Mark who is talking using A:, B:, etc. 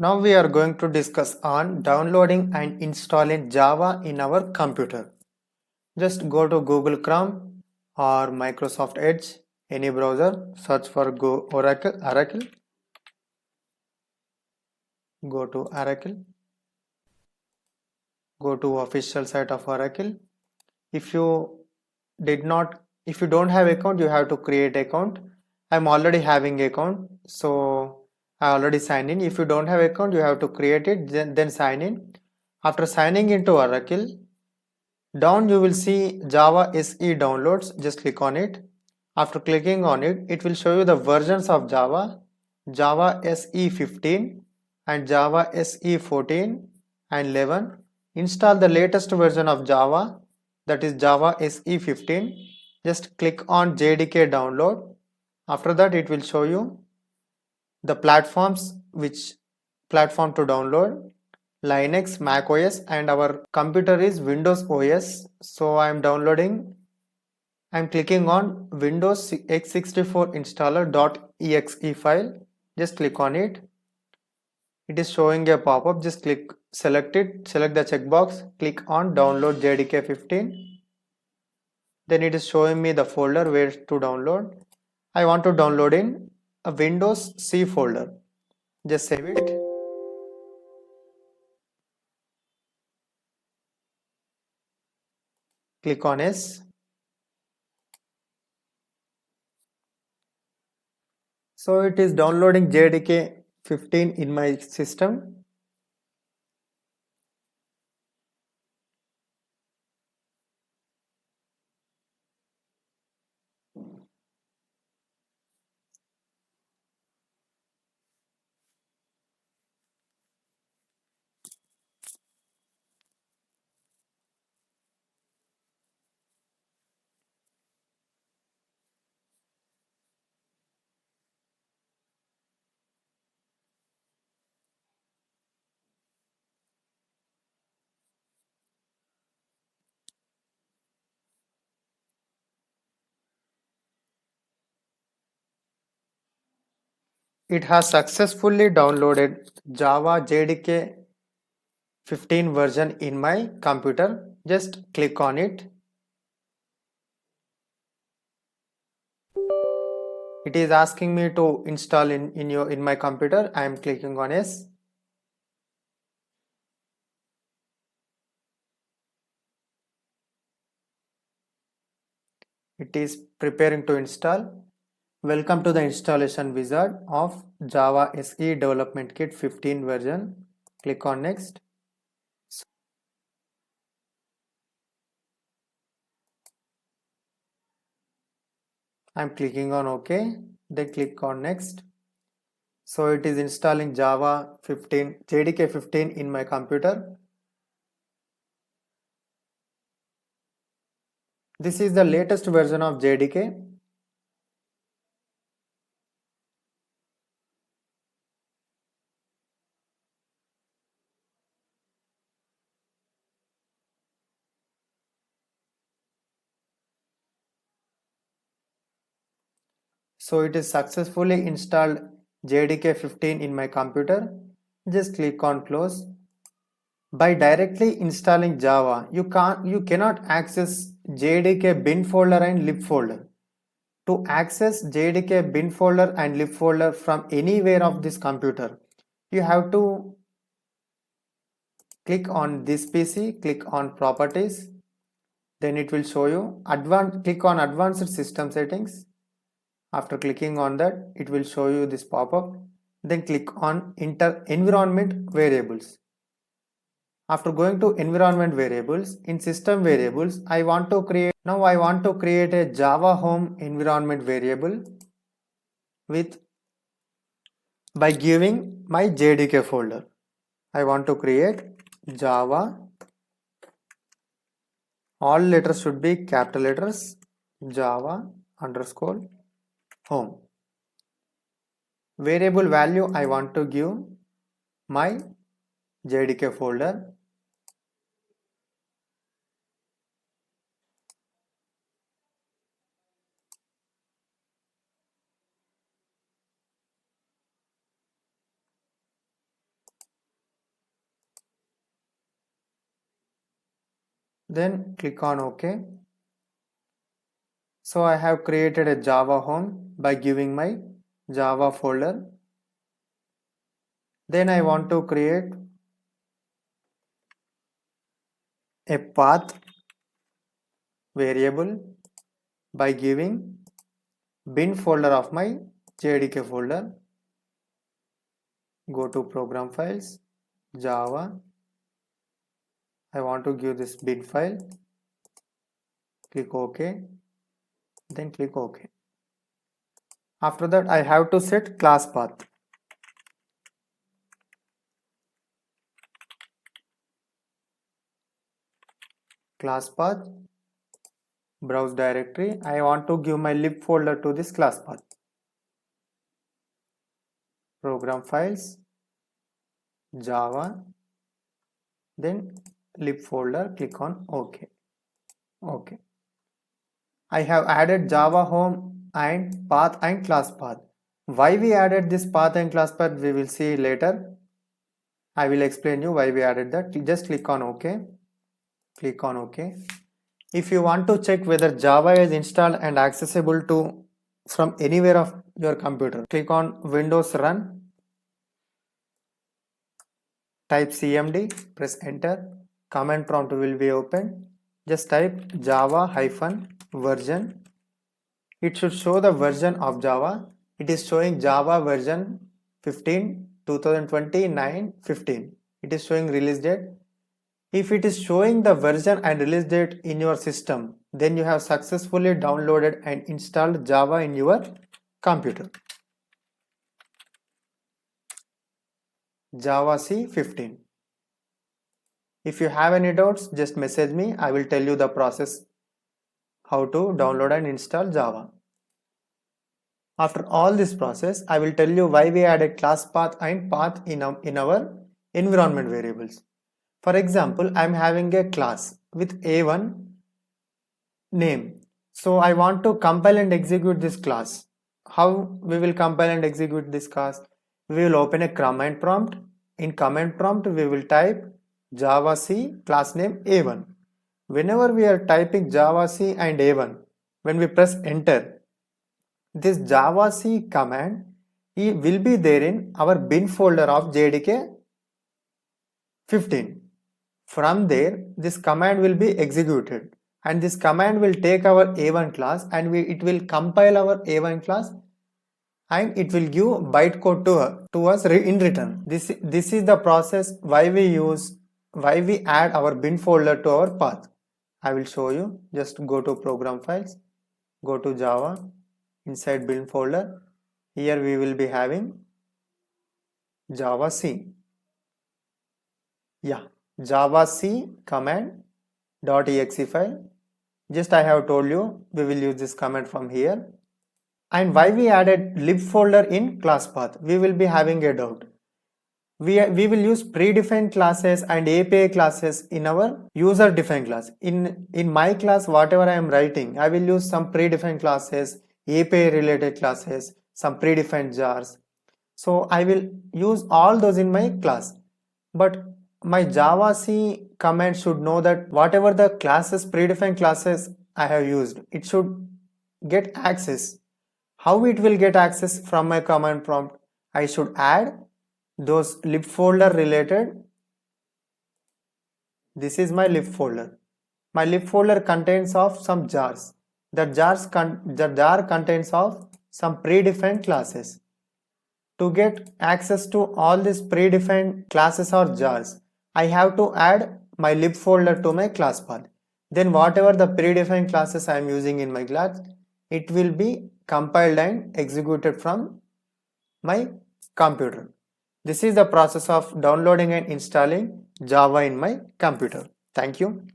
A: Now we are going to discuss on downloading and installing Java in our computer. Just go to Google Chrome or Microsoft Edge, any browser, search for Oracle, go to Oracle, go to official site of Oracle. If you if you don't have account, you have to create account. I'm already having account, so I already signed in. If you don't have account, you have to create it, then sign in. After signing into Oracle, down you will see Java SE downloads. Just click on it. After clicking on it, it will show you the versions of Java, Java SE 15 and Java SE 14 and 11. Install the latest version of Java, that is Java SE 15. Just click on JDK download. After that, it will show you the platforms, which platform to download: Linux, Mac OS, and our computer is Windows OS. So I'm clicking on Windows x64 installer.exe file. Just click on it. It is showing a pop-up. Just select it, select the checkbox, click on download JDK 15. Then it is showing me the folder where to download. I want to download in a Windows C folder. Just save it. Click on S. So it is downloading JDK 15 in my system. It has successfully downloaded Java JDK 15 version in my computer. Just click on it. It is asking me to install in my computer. I am clicking on yes. It is preparing to install. Welcome to the installation wizard of Java SE Development Kit 15 version. Click on next. I'm clicking on OK. Then click on next. So it is installing Java 15 JDK 15 in my computer. This is the latest version of JDK. So it is successfully installed JDK 15 in my computer. Just click on close. By directly installing Java, you cannot access JDK bin folder and lib folder. To access JDK bin folder and lib folder from anywhere of this computer, you have to click on this PC, click on properties, then it will show you click on advanced system settings. After clicking on that, it will show you this pop-up. Then click on environment variables. After going to environment variables, in system variables, I want to create a Java home environment variable by giving my JDK folder. I want to create Java, all letters should be capital letters, Java _ home. Variable value, I want to give my JDK folder. then click on OK. So I have created a Java home by giving my Java folder. Then I want to create a path variable by giving bin folder of my JDK folder. Go to program files, Java. I want to give this bin file. Click OK. Then click OK. After that, I have to set class path. Class path, browse directory. I want to give my lib folder to this class path. Program files, Java, then lib folder, click on OK. OK. I have added Java home and path and class path. Why we added this path and class path we will see later. I will explain you why we added that. Just click on OK. Click on OK. If you want to check whether Java is installed and accessible to from anywhere of your computer, click on Windows Run. Type cmd, press enter. Command prompt will be opened. Just type Java-version. It should show the version of Java. It is showing Java version 15 2020 9/15. It is showing release date. If it is showing the version and release date in your system, then you have successfully downloaded and installed Java in your computer. Java C 15. If you have any doubts, just message me. I will tell you the process how to download and install Java. After all this process, I will tell you why we added class path and path in our environment variables. For example, I am having a class with A1 name. So I want to compile and execute this class. How we will compile and execute this class? We will open a command prompt. In command prompt, we will type Java C class name A1. Whenever we are typing Java C and A1, when we press enter, this Java C command will be there in our bin folder of JDK 15. From there, this command will be executed, and this command will take our A1 class and it will compile our A1 class, and it will give bytecode to us in return. This is the process why we add our bin folder to our path. I will show you. Just go to program files, go to Java, inside bin folder. Here we will be having Java C. Yeah, Java C command.exe file. Just I have told you we will use this command from here. And why we added lib folder in class path? We will be having a doubt. We will use predefined classes and API classes in our user defined class. In my class, whatever I am writing, I will use some predefined classes, API related classes, some predefined jars. So I will use all those in my class. But my Java C command should know that whatever the classes, predefined classes I have used, it should get access. How it will get access from my command prompt? I should add those lib folder related. This is my lib folder. My lib folder contains of some jars. The jar contains of some predefined classes. To get access to all these predefined classes or jars, I have to add my lib folder to my class path. Then whatever the predefined classes I am using in my class, it will be compiled and executed from my computer. This is the process of downloading and installing Java in my computer. Thank you.